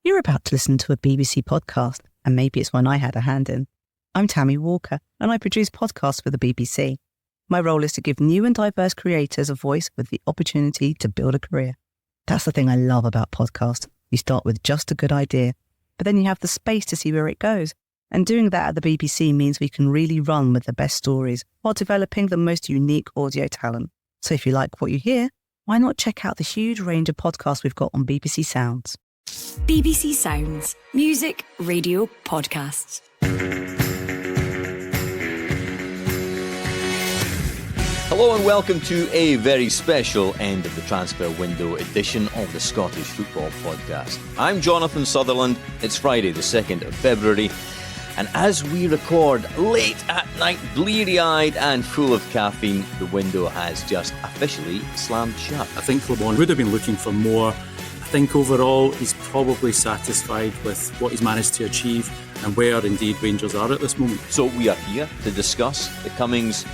You're about to listen to a BBC podcast, and maybe it's one I had a hand in. I'm Tammy Walker, and I produce podcasts for the BBC. My role is to give new and diverse creators a voice with the opportunity to build a career. That's the thing I love about podcasts. You start with just a good idea, but then you have the space to see where it goes. And doing that at the BBC means we can really run with the best stories while developing the most unique audio talent. So if you like what you hear, why not check out the huge range of podcasts we've got on BBC Sounds? BBC Sounds. Music, radio, podcasts. Hello and welcome to a very special end of the transfer window edition of the Scottish Football Podcast. I'm Jonathan Sutherland. It's Friday the 2nd of February. And as we record late at night, bleary-eyed and full of caffeine, the window has just officially slammed shut. I think Clement would have been looking for more. I think overall he's probably satisfied with what he's managed to achieve and where indeed Rangers are at this moment. So we are here to discuss the comings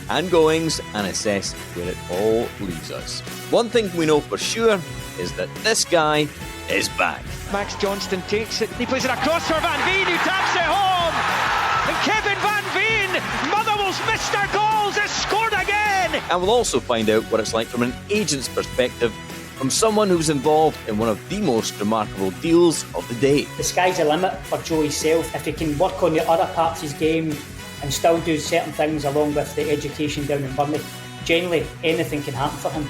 and goings and assess where it all leaves us. One thing we know for sure is that this guy is back. Max Johnston takes it, he plays it across for Van Veen, who taps it home! And Kevin Van Veen, Motherwell's Mr. Goals, has scored again! And we'll also find out what it's like from an agent's perspective, from someone who's involved in one of the most remarkable deals of the day. The sky's the limit for Joey Self. If he can work on the other parts of his game and still do certain things along with the education down in Burnley, generally anything can happen for him.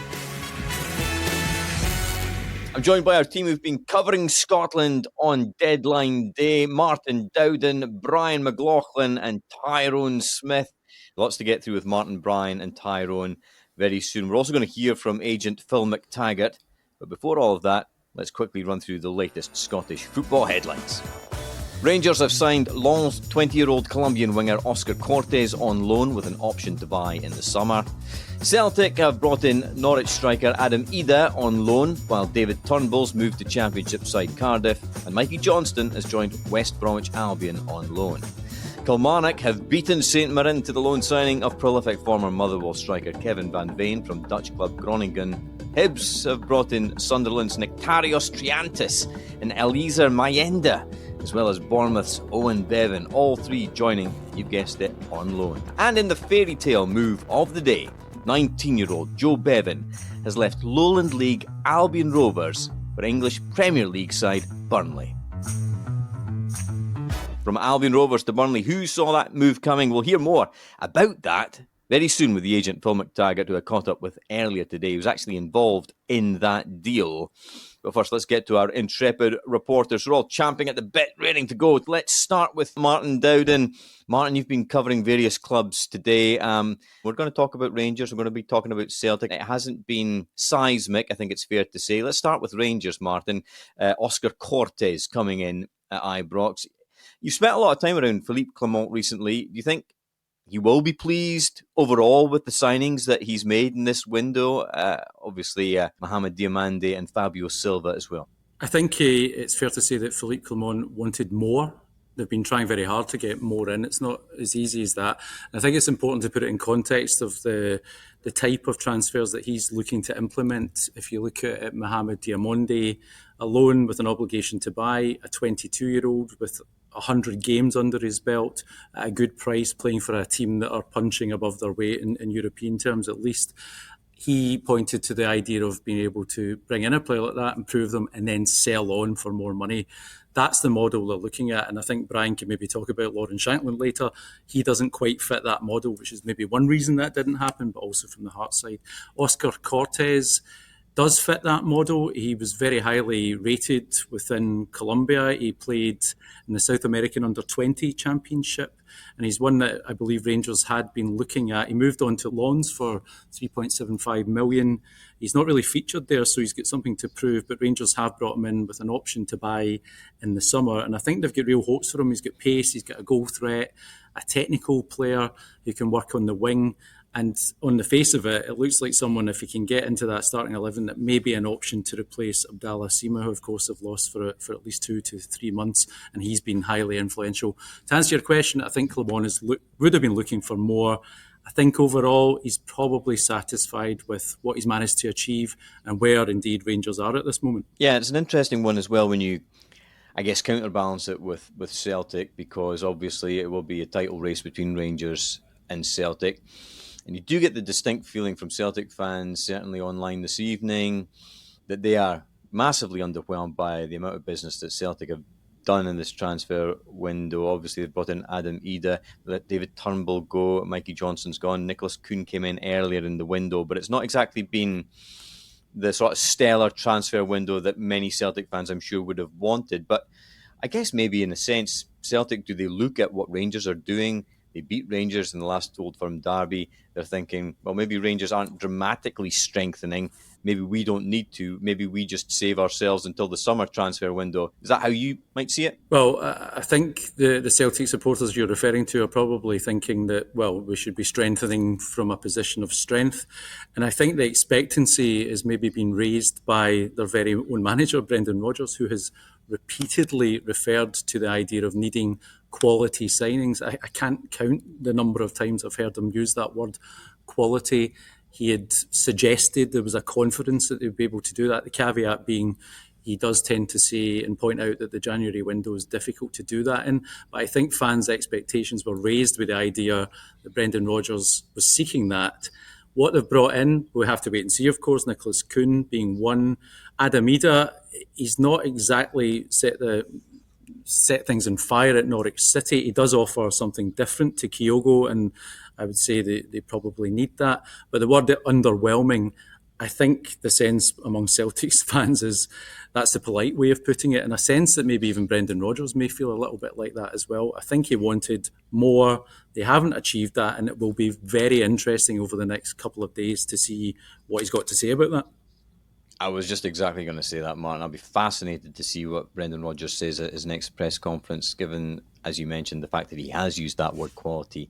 I'm joined by our team who've been covering Scotland on deadline day. Martin Dowden, Brian McLaughlin and Tyrone Smith. Lots to get through with Martin, Brian and Tyrone very soon. We're also going to hear from agent Phil McTaggart. But before all of that, let's quickly run through the latest Scottish football headlines. Rangers have signed Lens 20-year-old Colombian winger Oscar Cortes on loan with an option to buy in the summer. Celtic have brought in Norwich striker Adam Ida on loan, while David Turnbull's moved to Championship side Cardiff, and Mikey Johnston has joined West Bromwich Albion on loan. Kilmarnock have beaten St Mirren to the loan signing of prolific former Motherwell striker Kevin Van Veen from Dutch club Groningen. Hibs have brought in Sunderland's Nectarios Triantis and Eliezer Mayenda, as well as Bournemouth's Owen Bevan, all three joining, you've guessed it, on loan. And in the fairy tale move of the day, 19-year-old Joe Bevan has left Lowland League Albion Rovers for English Premier League side Burnley. From Albion Rovers to Burnley, who saw that move coming? We'll hear more about that very soon with the agent Phil McTaggart, who I caught up with earlier today, who's actually involved in that deal. But first, let's get to our intrepid reporters. We're all champing at the bit, ready to go. Let's start with Martin Dowden. Martin, you've been covering various clubs today. We're going to talk about Rangers. We're going to be talking about Celtic. It hasn't been seismic, I think it's fair to say. Let's start with Rangers, Martin. Oscar Cortes coming in at Ibrox. You spent a lot of time around Philippe Clement recently. Do you think he will be pleased overall with the signings that he's made in this window? Obviously, Mohamed Diomande and Fabio Silva as well. I think it's fair to say that Philippe Clement wanted more. They've been trying very hard to get more in. It's not as easy as that. I think it's important to put it in context of the type of transfers that he's looking to implement. If you look at Mohamed Diomande, a loan with an obligation to buy, a 22-year-old with 100 games under his belt at a good price, playing for a team that are punching above their weight in European terms at least. He pointed to the idea of being able to bring in a player like that, improve them, and then sell on for more money. That's the model they're looking at, and I think Brian can maybe talk about Lauren Shankland later. He doesn't quite fit that model, which is maybe one reason that didn't happen, but also from the heart side. Oscar Cortes does fit that model. He was very highly rated within Colombia. He played in the South American Under-20 Championship, and he's one that I believe Rangers had been looking at. He moved on to Lens for $3.75 million. He's not really featured there, so he's got something to prove, but Rangers have brought him in with an option to buy in the summer, and I think they've got real hopes for him. He's got pace, he's got a goal threat, a technical player who can work on the wing. And on the face of it, it looks like someone, if he can get into that starting 11, that may be an option to replace Abdallah Sima, who of course have lost for at least 2 to 3 months, and he's been highly influential. To answer your question, I think Clement would have been looking for more. I think overall he's probably satisfied with what he's managed to achieve and where indeed Rangers are at this moment. Yeah, it's an interesting one as well when you I guess, counterbalance it with Celtic, because obviously it will be a title race between Rangers and Celtic. And you do get the distinct feeling from Celtic fans, certainly online this evening, that they are massively underwhelmed by the amount of business that Celtic have done in this transfer window. Obviously, they've brought in Adam Ida, let David Turnbull go, Mikey Johnson's gone, Nicholas Kuhn came in earlier in the window, but it's not exactly been the sort of stellar transfer window that many Celtic fans, I'm sure, would have wanted. But I guess maybe in a sense, Celtic, do they look at what Rangers are doing? They beat Rangers in the last Old Firm derby. They're thinking, well, maybe Rangers aren't dramatically strengthening. Maybe we don't need to. Maybe we just save ourselves until the summer transfer window. Is that how you might see it? Well, I think the Celtic supporters you're referring to are probably thinking that, well, we should be strengthening from a position of strength. And I think the expectancy is maybe being raised by their very own manager, Brendan Rodgers, who has repeatedly referred to the idea of needing quality signings. I can't count the number of times I've heard him use that word, quality. He had suggested there was a confidence that they'd be able to do that. The caveat being he does tend to say and point out that the January window is difficult to do that in. But I think fans' expectations were raised with the idea that Brendan Rodgers was seeking that. What they've brought in, we'll have to wait and see, of course. Nicholas Kuhn being one. Adam Ida, he's not exactly set things on fire at Norwich City. He does offer something different to Kyogo, and I would say they probably need that. But the word underwhelming, I think the sense among Celtics fans is that's the polite way of putting it, in a sense that maybe even Brendan Rodgers may feel a little bit like that as well. I think he wanted more. They haven't achieved that, and it will be very interesting over the next couple of days to see what he's got to say about that. I was just exactly going to say that, Martin. I'll be fascinated to see what Brendan Rodgers says at his next press conference, given, as you mentioned, the fact that he has used that word quality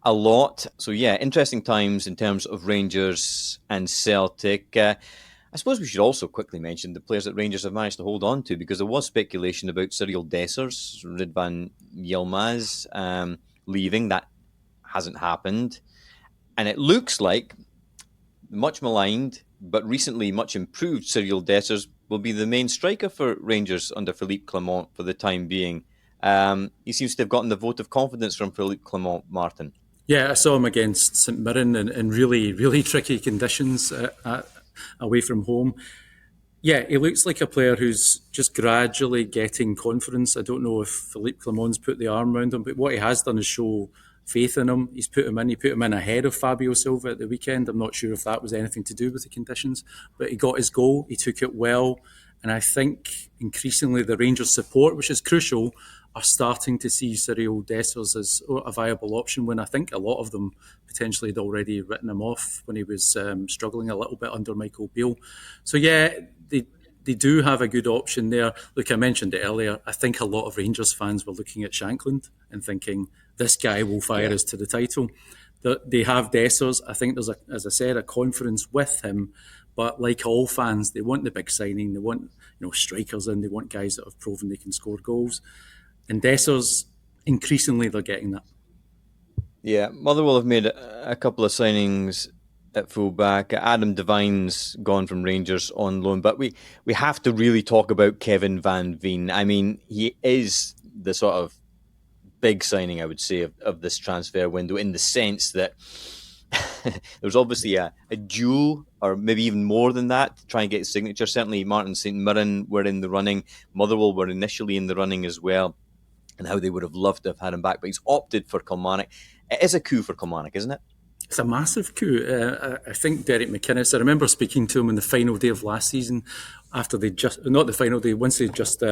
a lot. So, yeah, interesting times in terms of Rangers and Celtic. I suppose we should also quickly mention the players that Rangers have managed to hold on to, because there was speculation about Cyril Dessers, Ridvan Yilmaz leaving. That hasn't happened. And it looks like much maligned, but recently much improved Cyril Dessers will be the main striker for Rangers under Philippe Clement for the time being. He seems to have gotten the vote of confidence from Philippe Clement, Martin. Yeah, I saw him against St Mirren in really, really tricky conditions away from home. Yeah, he looks like a player who's just gradually getting confidence. I don't know if Philippe Clement's put the arm around him, but what he has done is show faith in him. He's put him in. He put him in ahead of Fabio Silva at the weekend. I'm not sure if that was anything to do with the conditions, but he got his goal. He took it well. And I think increasingly the Rangers' support, which is crucial, are starting to see Cyril Dessers as a viable option, when I think a lot of them potentially had already written him off when he was struggling a little bit under Michael Beale. So yeah, they do have a good option there. Look, I mentioned it earlier. I think a lot of Rangers fans were looking at Shankland and thinking, this guy will fire us to the title. They have Dessers. I think there's, as I said, a confidence with him. But like all fans, they want the big signing. They want strikers in. They want guys that have proven they can score goals. And Dessers, increasingly, they're getting that. Yeah, Motherwell have made a couple of signings at fullback. Adam Devine's gone from Rangers on loan, but we have to really talk about Kevin Van Veen. I mean, he is the sort of big signing, I would say, of this transfer window, in the sense that there's obviously a duel, or maybe even more than that, to try and get his signature. Certainly Martin St Mirren were in the running. Motherwell were initially in the running as well, and how they would have loved to have had him back, but he's opted for Kilmarnock. It is a coup for Kilmarnock, isn't it? It's a massive coup. I think Derek McInnes, I remember speaking to him on the final day of last season, after they just, not the final day, once they just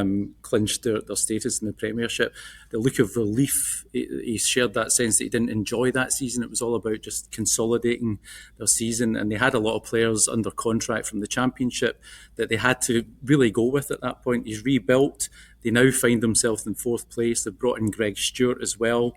clinched their status in the Premiership. The look of relief, he shared that sense that he didn't enjoy that season. It was all about just consolidating their season, and they had a lot of players under contract from the Championship that they had to really go with at that point. He's rebuilt. They now find themselves in fourth place. They've brought in Greg Stewart as well.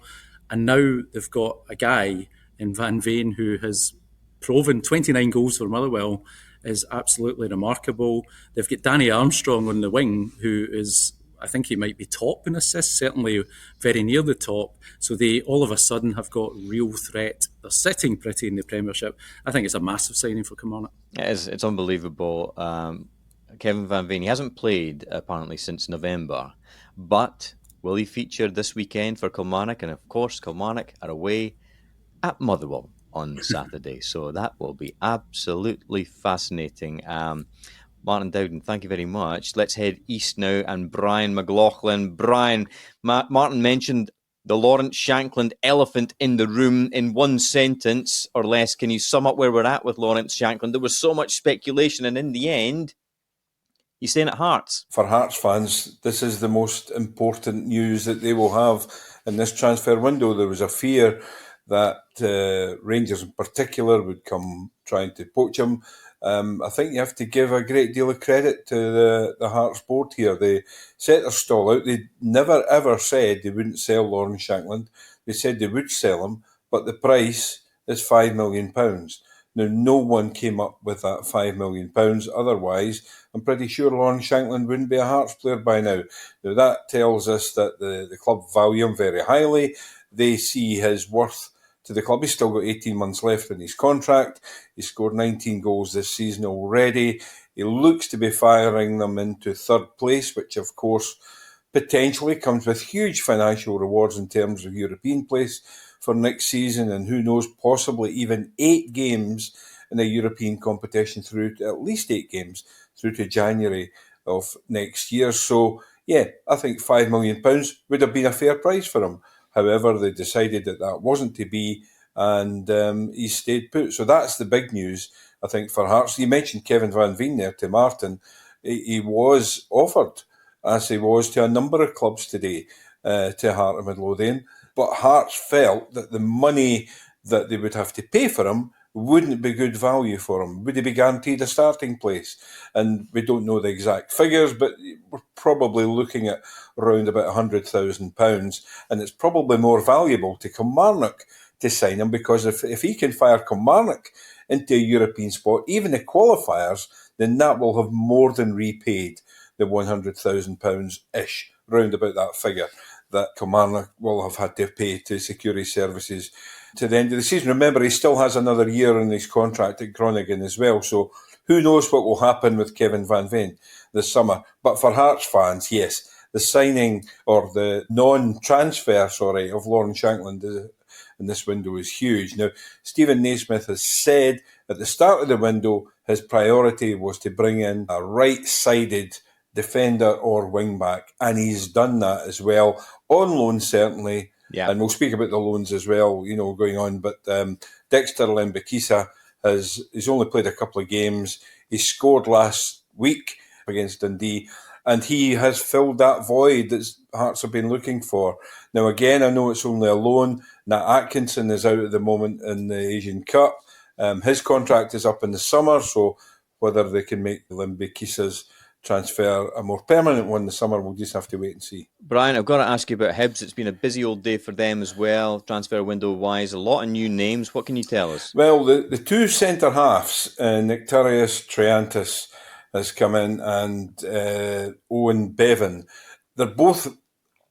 And now they've got a guy in Van Veen who has proven 29 goals for Motherwell is absolutely remarkable. They've got Danny Armstrong on the wing, who is, I think he might be top in assists, certainly very near the top. So they all of a sudden have got real threat. They're sitting pretty in the Premiership. I think it's a massive signing for Kilmarnock. It's unbelievable. Kevin Van Veen. He hasn't played apparently since November, but will he feature this weekend for Kilmarnock? And of course, Kilmarnock are away at Motherwell on Saturday, so that will be absolutely fascinating. Martin Dowden, thank you very much. Let's head east now, and Brian McLaughlin. Brian, Martin mentioned the Lawrence Shankland elephant in the room in one sentence or less. Can you sum up where we're at with Lawrence Shankland? There was so much speculation, and in the end, he's staying at Hearts. For Hearts fans, this is the most important news that they will have in this transfer window. There was a fear that Rangers in particular would come trying to poach him. I think you have to give a great deal of credit to the Hearts board here. They set their stall out. They never ever said they wouldn't sell Lawrence Shankland. They said they would sell him, but the price is £5 million. Now, no one came up with that £5 million. Otherwise, I'm pretty sure Lawrence Shankland wouldn't be a Hearts player by now. Now, that tells us that the club value him very highly. They see his worth to the club. He's still got 18 months left in his contract. He scored 19 goals this season already. He looks to be firing them into third place, which of course potentially comes with huge financial rewards in terms of European place for next season, and who knows, possibly even 8 games in a European competition through to, at least 8 games through to January of next year. So yeah, I think £5 million would have been a fair price for him. However, they decided that wasn't to be, and he stayed put. So that's the big news, I think, for Hearts. You mentioned Kevin Van Veen there to Martin. He was offered, as he was to a number of clubs today, to Heart of Midlothian. But Hearts felt that the money that they would have to pay for him wouldn't be good value for him. Would he be guaranteed a starting place? And we don't know the exact figures, but we're probably looking at around about £100,000. And it's probably more valuable to Kilmarnock to sign him, because if he can fire Kilmarnock into a European spot, even the qualifiers, then that will have more than repaid the £100,000-ish, round about that figure, that Kilmarnock will have had to pay to secure his services to the end of the season. Remember, he still has another year in his contract at Groningen as well, so who knows what will happen with Kevin Van Veen this summer. But for Hearts fans, yes, the signing, or the non-transfer, of Lawrence Shankland in this window is huge. Now, Stephen Naismith has said at the start of the window his priority was to bring in a right-sided defender or wing-back, and he's done that as well, on loan certainly. Yeah. And we'll speak about the loans as well, going on. But Dexter Lembikisa he's only played a couple of games. He scored last week against Dundee, and he has filled that void that Hearts have been looking for. Now, again, I know it's only a loan. Nat Atkinson is out at the moment in the Asian Cup. His contract is up in the summer, so whether they can make Lembikisa's transfer a more permanent one this summer, we'll just have to wait and see. Brian, I've got to ask you about Hibs. It's been a busy old day for them as well, transfer window wise. A lot of new names. What can you tell us? Well, the two centre halves, Nectarius Triantis has come in, and Owen Bevan. They're both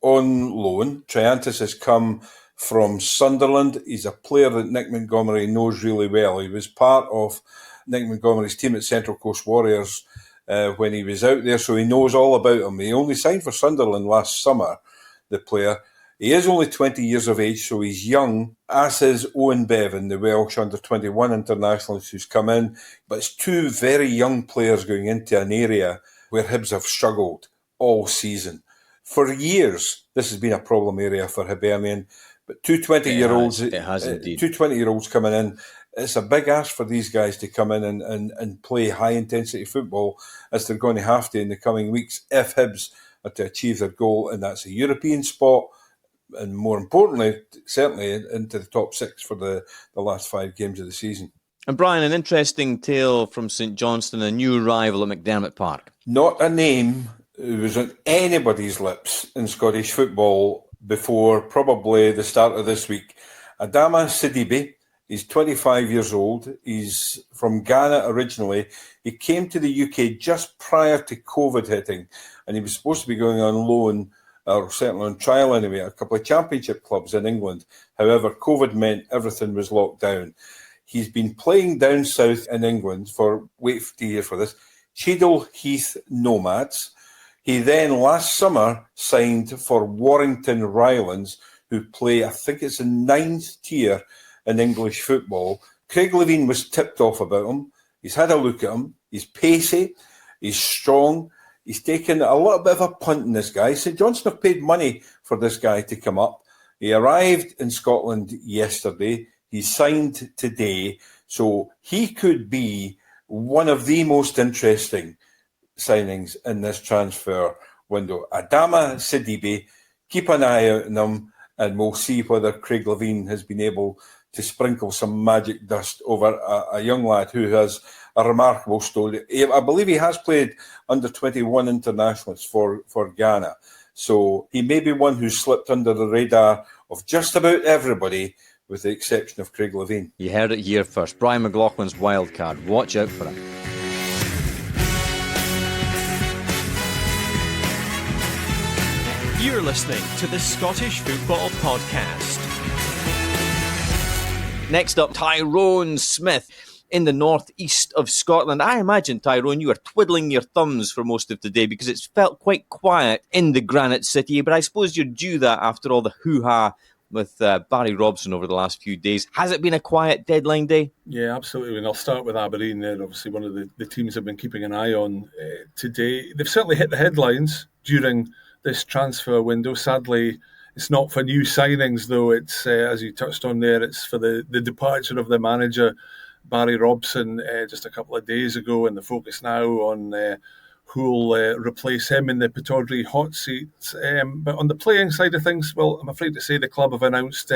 on loan. Triantis has come from Sunderland. He's a player that Nick Montgomery knows really well. He was part of Nick Montgomery's team at Central Coast Warriors when he was out there, so he knows all about him. He only signed for Sunderland last summer, the player. He is only 20 years of age, so he's young, as is Owen Bevan, the Welsh under-21 internationalist who's come in. But it's two very young players going into an area where Hibs have struggled all season. For years, this has been a problem area for Hibernian, but two 20-year-olds, it has indeed. Two 20-year-olds coming in. It's a big ask for these guys to come in and play high-intensity football, as they're going to have to in the coming weeks if Hibs are to achieve their goal, and that's a European spot, and more importantly, certainly into the top 6 for the last 5 games of the season. And Brian, an interesting tale from St Johnstone, a new rival at McDermott Park. Not a name who was on anybody's lips in Scottish football before probably the start of this week. Adama Sidibe. He's 25 years old. He's from Ghana originally. He came to the UK just prior to COVID hitting, and he was supposed to be going on loan, or certainly on trial anyway, at a couple of championship clubs in England. However, COVID meant everything was locked down. He's been playing down south in England for, wait to hear for this, Cheadle Heath Nomads. He then last summer signed for Warrington Rylands, who play, I think it's the 9th tier in English football. Craig Levein was tipped off about him. He's had a look at him. He's pacey. He's strong. He's taken a little bit of a punt in this guy. St Johnstone have paid money for this guy to come up. He arrived in Scotland yesterday. He's signed today. So he could be one of the most interesting signings in this transfer window. Adama Sidibe, keep an eye out on him, and we'll see whether Craig Levein has been able to sprinkle some magic dust over a young lad who has a remarkable story. I believe he has played under 21 internationals for Ghana. So he may be one who slipped under the radar of just about everybody, with the exception of Craig Levein. You heard it here first. Brian McLaughlin's wild card. Watch out for him. You're listening to the Scottish Football Podcast. Next up, Tyrone Smith in the northeast of Scotland. I imagine, Tyrone, you were twiddling your thumbs for most of the day because it's felt quite quiet in the Granite City, but I suppose you're due that after all the hoo-ha with Barry Robson over the last few days. Has it been a quiet deadline day? Yeah, absolutely. And I'll start with Aberdeen there. Obviously, one of the teams I've been keeping an eye on today. They've certainly hit the headlines during this transfer window. Sadly, it's not for new signings, though. It's, as you touched on there, it's for the departure of the manager, Barry Robson, just a couple of days ago, and the focus now on who'll replace him in the Pittodrie hot seat. But on the playing side of things, well, I'm afraid to say the club have announced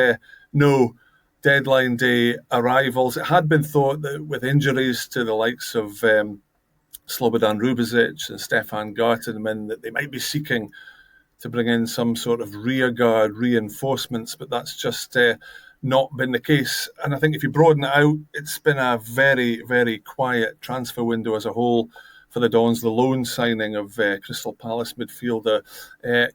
no deadline day arrivals. It had been thought that with injuries to the likes of Slobodan Rubezic and Stefan Gartenmann, that they might be seeking to bring in some sort of rearguard reinforcements, but that's just not been the case. And I think if you broaden it out, it's been a very, very quiet transfer window as a whole for the Dons. The loan signing of Crystal Palace midfielder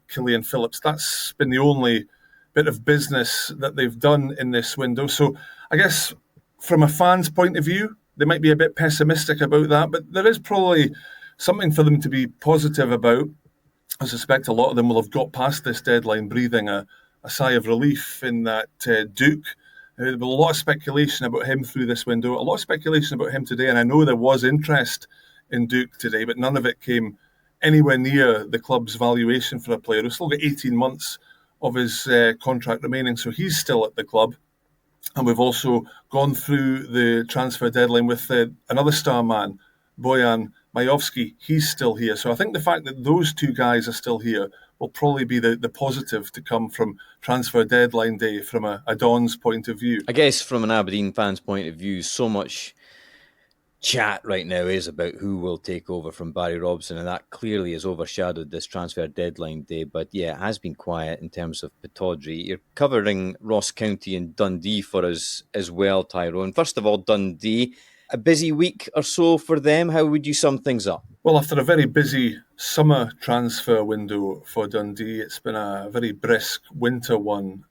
Killian Phillips, that's been the only bit of business that they've done in this window. So I guess from a fan's point of view, they might be a bit pessimistic about that, but there is probably something for them to be positive about. I suspect a lot of them will have got past this deadline breathing a sigh of relief in that Duke. There was a lot of speculation about him through this window, a lot of speculation about him today, and I know there was interest in Duke today, but none of it came anywhere near the club's valuation for a player who's still got 18 months of his contract remaining, so he's still at the club. And we've also gone through the transfer deadline with another star man, Bojan Majovski. He's still here. So I think the fact that those two guys are still here will probably be the positive to come from transfer deadline day from a Dons point of view. I guess from an Aberdeen fan's point of view, so much chat right now is about who will take over from Barry Robson, and that clearly has overshadowed this transfer deadline day. But yeah, it has been quiet in terms of Pittodrie. You're covering Ross County and Dundee for us as well, Tyrone. First of all, Dundee, a busy week or so for them. How would you sum things up? Well, after a very busy summer transfer window for Dundee, it's been a very brisk winter one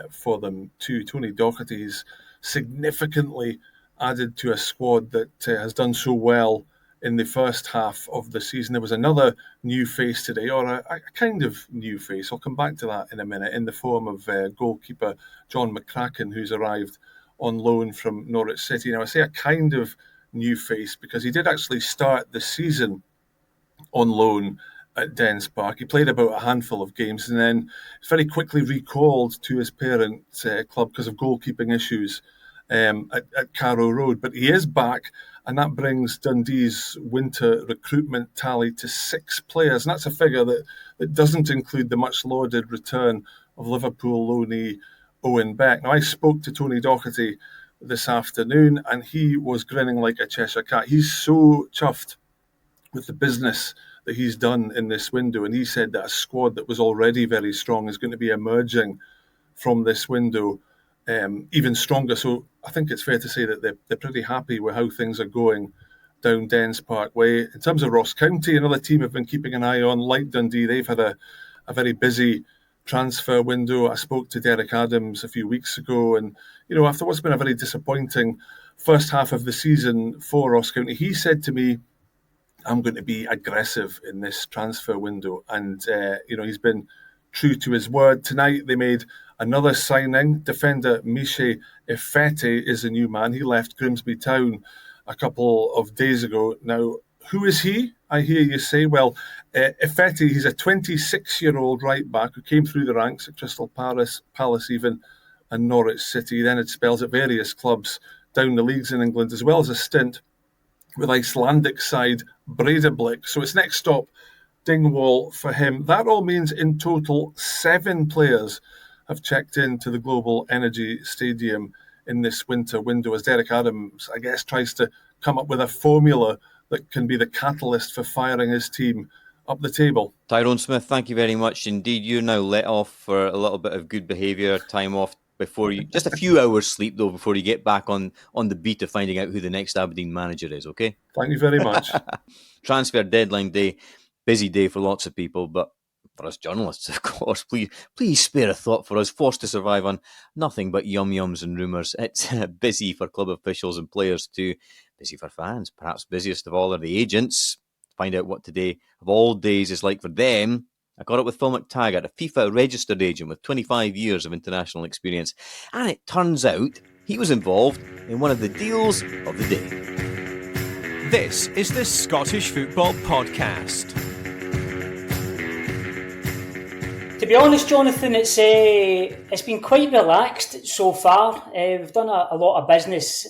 for them too. Tony Docherty's significantly added to a squad that has done so well in the first half of the season. There was another new face today, or a kind of new face. I'll come back to that in a minute, in the form of goalkeeper John McCracken, who's arrived on loan from Norwich City. Now, I say a kind of new face because he did actually start the season on loan at Dens Park. He played about a handful of games and then very quickly recalled to his parent club because of goalkeeping issues at Carrow Road. But he is back, and that brings Dundee's winter recruitment tally to 6 players. And that's a figure that doesn't include the much-lauded return of Liverpool loanee Owen Beck. Now, I spoke to Tony Docherty this afternoon, and he was grinning like a Cheshire cat. He's so chuffed with the business that he's done in this window, and he said that a squad that was already very strong is going to be emerging from this window even stronger. So I think it's fair to say that they're pretty happy with how things are going down Dens Park Way. In terms of Ross County, another team I've been keeping an eye on, like Dundee, they've had a very busy transfer window. I spoke to Derek Adams a few weeks ago, and after what's been a very disappointing first half of the season for Ross County, he said to me I'm going to be aggressive in this transfer window. And, he's been true to his word. Tonight they made another signing. Defender Miche Efete is a new man. He left Grimsby Town a couple of days ago. Now, who is he? I hear you say. Well, Efete, he's a 26-year-old right-back who came through the ranks at Crystal Palace even, and Norwich City. Then had spells at various clubs down the leagues in England, as well as a stint with Icelandic side Breiðablik. So it's next stop Dingwall for him. That all means in total 7 players have checked into the Global Energy Stadium in this winter window, as Derek Adams, I guess, tries to come up with a formula that can be the catalyst for firing his team up the table. Tyrone Smith, thank you very much indeed. You're now let off for a little bit of good behaviour, time off before you, just a few hours sleep though, before you get back on the beat of finding out who the next Aberdeen manager is, okay? Thank you very much. Transfer deadline day, busy day for lots of people, but for us journalists, of course, please spare a thought for us, forced to survive on nothing but yum-yums and rumours. It's busy for club officials and players too, busy for fans. Perhaps busiest of all are the agents. To find out what today of all days is like for them, I got it with Phil McTaggart, a FIFA registered agent with 25 years of international experience. And it turns out he was involved in one of the deals of the day. This is the Scottish Football Podcast. To be honest, Jonathan, it's been quite relaxed so far. We've done a lot of business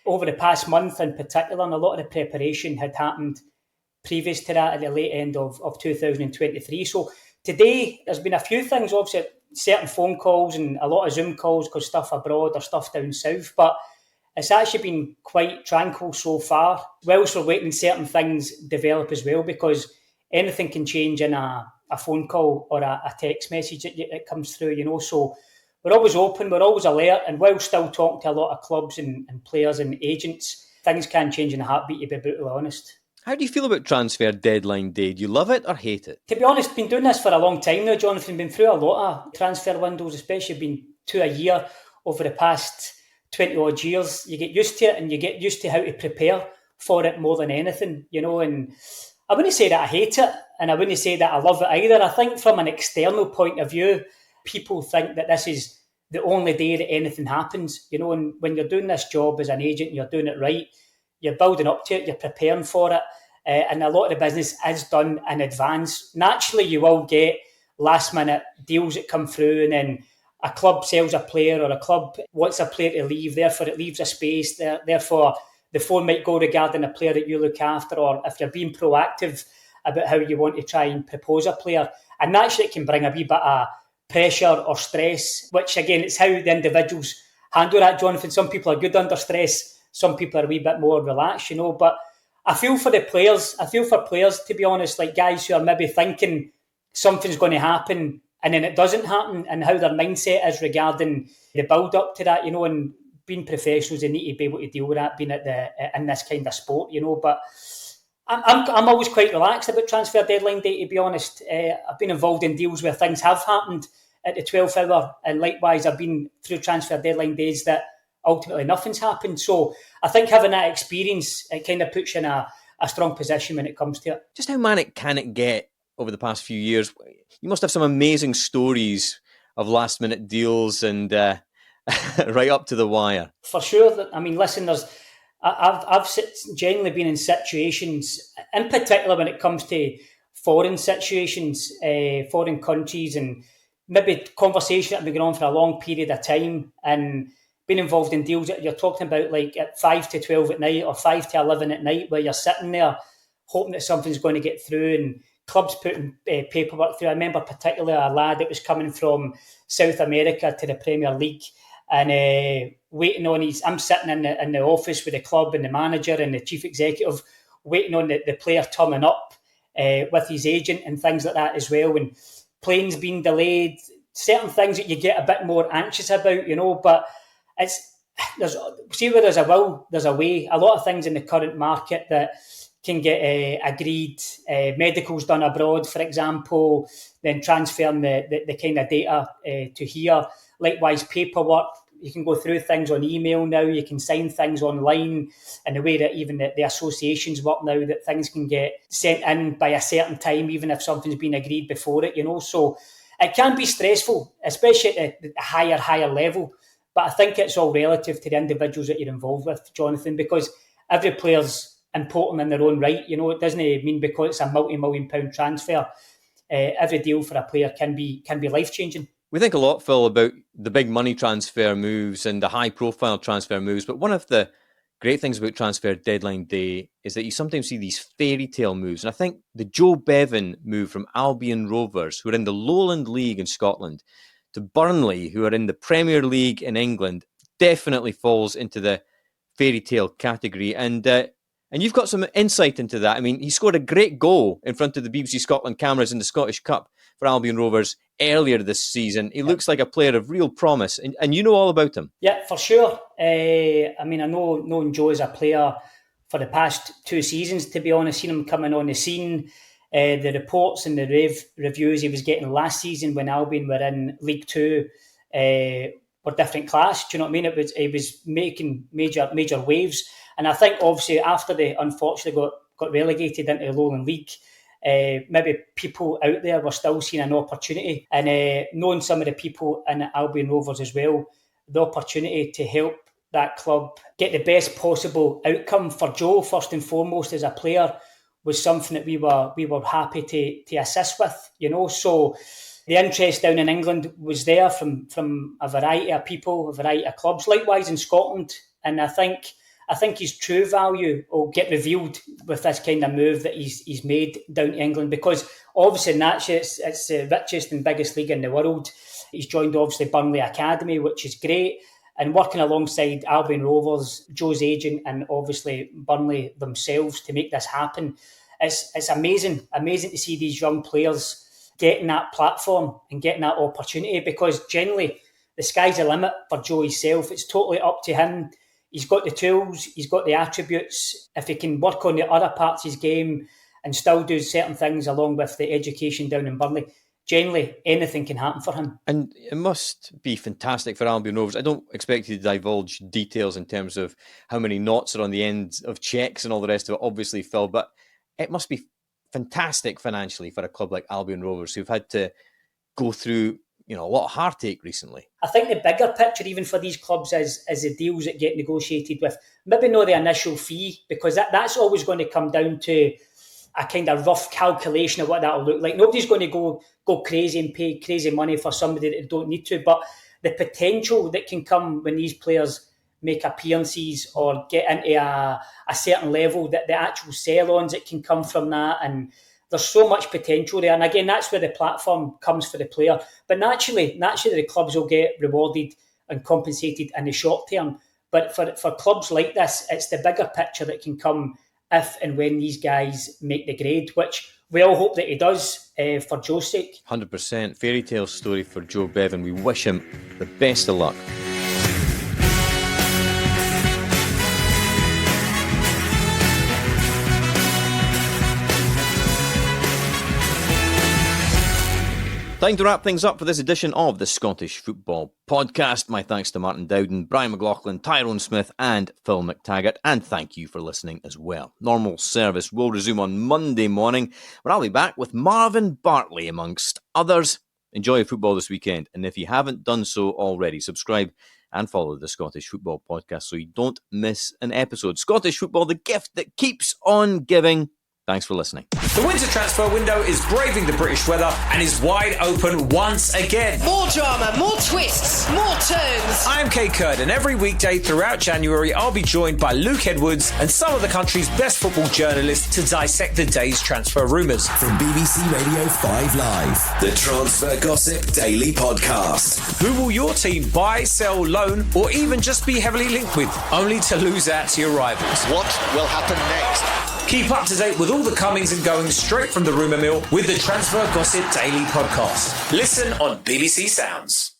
over the past month in particular, and a lot of the preparation had happened previous to that at the late end of 2023. So today there's been a few things, obviously certain phone calls and a lot of Zoom calls because stuff abroad or stuff down south, but it's actually been quite tranquil so far, whilst we're waiting certain things develop as well, because anything can change in a phone call or a text message that comes through, so we're always open, we're always alert, and while still talking to a lot of clubs and players and agents, things can change in a heartbeat, to be brutally honest. How do you feel about transfer deadline day? Do you love it or hate it? To be honest, been doing this for a long time now, Jonathan. Been through a lot of transfer windows, especially been 2 a year over the past 20 odd years. You get used to it, and you get used to how to prepare for it more than anything, and I wouldn't say that I hate it, and I wouldn't say that I love it either. I think from an external point of view, people think that this is the only day that anything happens, and when you're doing this job as an agent and you're doing it right, you're building up to it, you're preparing for it, and a lot of the business is done in advance. Naturally, you will get last-minute deals that come through, and then a club sells a player or a club wants a player to leave, therefore it leaves a space, therefore the phone might go regarding a player that you look after, or if you're being proactive about how you want to try and propose a player. And naturally, it can bring a wee bit of pressure or stress, which again, it's how the individuals handle that, Jonathan. Some people are good under stress, some people are a wee bit more relaxed, but I feel for the players. I feel for players, to be honest, like guys who are maybe thinking something's going to happen and then it doesn't happen, and how their mindset is regarding the build-up to that, and being professionals, they need to be able to deal with that, being in this kind of sport, But I'm always quite relaxed about transfer deadline day, to be honest. I've been involved in deals where things have happened at the 12th hour, and likewise I've been through transfer deadline days that ultimately nothing's happened. So I think having that experience, it kind of puts you in a strong position when it comes to it. Just how manic can it get over the past few years? You must have some amazing stories of last-minute deals and right up to the wire. For sure. Listen, I've generally been in situations, in particular when it comes to foreign situations, foreign countries, and maybe conversations that have been going on for a long period of time, and been involved in deals that you're talking about like at 5 to 12 at night or 5 to 11 at night, where you're sitting there hoping that something's going to get through, and clubs putting paperwork through. I remember particularly a lad that was coming from South America to the Premier League, and waiting on I'm sitting in the office with the club and the manager and the chief executive, waiting on the player turning up with his agent and things like that as well, and planes being delayed, certain things that you get a bit more anxious about, but see where there's a will, there's a way. A lot of things in the current market that can get agreed, medicals done abroad, for example, then transferring the kind of data to here. Likewise, paperwork, go through things on email now. You can sign things online, in the way that even the associations work now, that things can get sent in by a certain time, even if something's been agreed before it. So it can be stressful, especially at the higher level. But I think it's all relative to the individuals that you're involved with, Jonathan, because every player's important in their own right. It doesn't mean because it's a multi-million-pound transfer, every deal for a player can be life-changing. We think a lot, Phil, about the big money transfer moves and the high-profile transfer moves, but one of the great things about transfer deadline day is that you sometimes see these fairy tale moves. And I think the Joe Bevan move from Albion Rovers, who are in the Lowland League in Scotland, to Burnley, who are in the Premier League in England, definitely falls into the fairy tale category. And you've got some insight into that. I mean, he scored a great goal in front of the BBC Scotland cameras in the Scottish Cup for Albion Rovers earlier this season. He looks like a player of real promise, and you know all about him. Yeah, for sure. I know knowing Joe as a player for the past 2 seasons, to be honest, seen him coming on the scene. The reports and the reviews he was getting last season when Albion were in League 2 were different class. Do you know what I mean? He was making major waves. And I think obviously after they unfortunately got relegated into the Lowland League, maybe people out there were still seeing an opportunity. And knowing some of the people in Albion Rovers as well, the opportunity to help that club get the best possible outcome for Joe, first and foremost, as a player, was something that we were happy to assist with, So the interest down in England was there from a variety of people, a variety of clubs, likewise in Scotland. And I think his true value will get revealed with this kind of move that he's made down to England, because obviously naturally it's the richest and biggest league in the world. He's joined obviously Burnley Academy, which is great, and working alongside Albion Rovers, Joe's agent, and obviously Burnley themselves to make this happen. It's amazing to see these young players getting that platform and getting that opportunity, because generally the sky's the limit for Joe himself. It's totally up to him. He's got the tools, he's got the attributes. If he can work on the other parts of his game and still do certain things along with the education down in Burnley, generally anything can happen for him. And it must be fantastic for Albion Rovers. I don't expect you to divulge details in terms of how many knots are on the end of checks and all the rest of it, obviously, Phil, but it must be fantastic financially for a club like Albion Rovers, who've had to go through a lot of heartache recently. I think the bigger picture even for these clubs is the deals that get negotiated with. Maybe not the initial fee, because that's always going to come down to a kind of rough calculation of what that will look like. Nobody's going to go crazy and pay crazy money for somebody that don't need to, but the potential that can come when these players make appearances or get into a certain level, that the actual sell-ons that can come from that, and there's so much potential there. And again, that's where the platform comes for the player. But naturally the clubs will get rewarded and compensated in the short term. But for clubs like this, it's the bigger picture that can come if and when these guys make the grade, which we all hope that he does for Joe's sake. 100%. Fairy tale story for Joe Bevan. We wish him the best of luck. Time to wrap things up for this edition of the Scottish Football Podcast. My thanks to Martin Dowden, Brian McLaughlin, Tyrone Smith and Phil McTaggart. And thank you for listening as well. Normal service will resume on Monday morning, where I'll be back with Marvin Bartley amongst others. Enjoy football this weekend. And if you haven't done so already, subscribe and follow the Scottish Football Podcast so you don't miss an episode. Scottish Football, the gift that keeps on giving. Thanks for listening. The winter transfer window is braving the British weather and is wide open once again. More drama, more twists, more turns. I am Kay Curd, and every weekday throughout January, I'll be joined by Luke Edwards and some of the country's best football journalists to dissect the day's transfer rumours. From BBC Radio 5 Live, the Transfer Gossip Daily Podcast. Who will your team buy, sell, loan, or even just be heavily linked with, only to lose out to your rivals? What will happen next? Keep up to date with all the comings and goings straight from the rumour mill with the Transfer Gossip Daily Podcast. Listen on BBC Sounds.